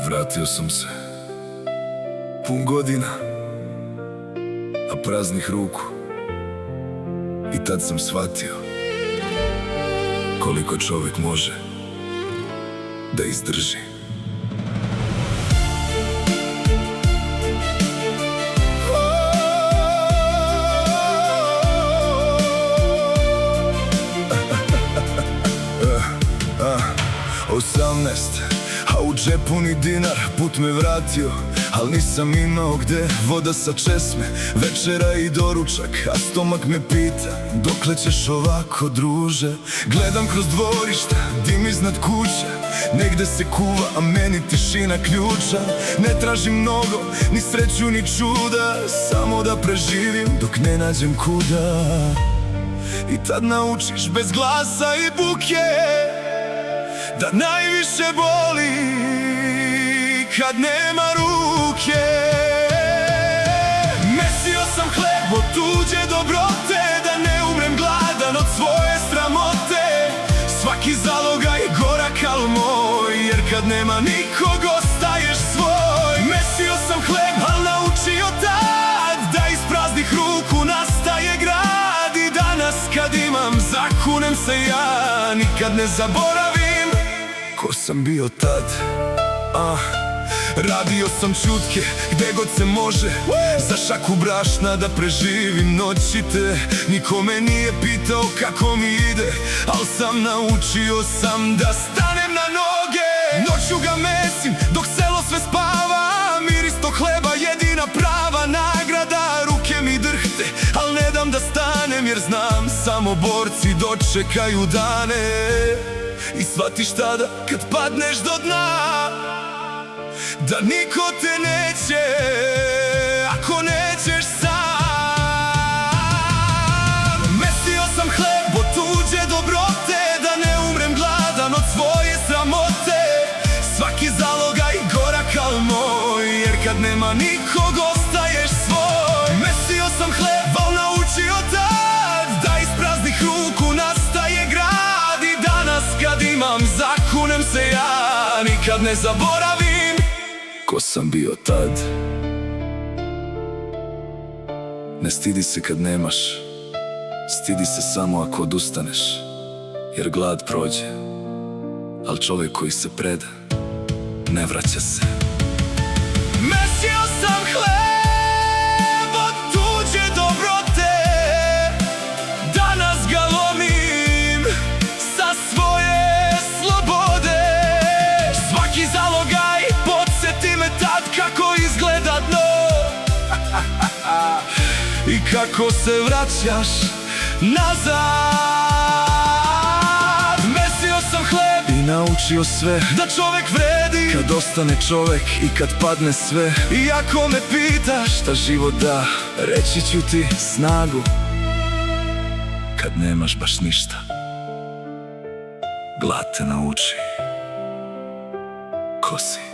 Vratio sam se, pun godina, a praznih ruku. I tad sam shvatio koliko čovjek može da izdrži. Osamnaest, a u džepu ni dinar, put me vratio, al nisam imao gde. Voda sa česme, večera i doručak, a stomak me pita: dokle ćeš ovako, druže? Gledam kroz dvorišta, dim iznad kuća, negde se kuva, a meni tišina ključa. Ne tražim mnogo, ni sreću ni čuda, samo da preživim dok ne nađem kuda. I tad naučiš bez glasa i buke da najviše boli kad nema ruke. Mesio sam hleb od tuđe dobrote, da ne umrem gladan od svoje sramote. Svaki zalogaj gorak al moj, jer kad nema nikog ostaješ svoj. Mesio sam hleb, al naučio tad da iz praznih ruku nastaje grad. I danas kad imam, zakunem se ja, nikad ne zaboravim ko sam bio tad. Radio sam čutke gde god se može, za šaku brašna da preživim noći te. Niko me nije pitao kako mi ide, al sam naučio sam da stanem na noge. Noću ga mesim dok selo sve spava, miris tog hleba jedina prava nagrada. Ruke mi drhte, al ne dam da stanem, jer znam samo borci dočekaju dane. I shvatiš tada kad padneš do dna da niko te neće ako nećeš sam. Mesio sam hleb od tuđe dobrote, da ne umrem gladan od svoje sramote. Svaki zalogaj gorak al moj, jer kad nema nikog ostaješ svoj. Mesio sam hleb, al naučio tad da iz praznih ruku nastaje grad. I danas kad imam, zakunem se ja, nikad ne zaboravim ko sam bio tad. Ne stidi se kad nemaš, stidi se samo ako odustaneš, jer glad prođe, al čovjek koji se preda ne vraća se. Mesio sam hleb od tuđe dobrote, danas ga lomim sa svoje slobode. Svaki zalogaj podsjeti me tad kako izgleda dno i kako se vraćaš nazad. Mesio sam hleb i naučio sve da čovek vredi kad ostane čovek i kad padne sve. I ako me pitaš šta život da, reći ću ti snagu kad nemaš baš ništa. Glad te nauči ko si.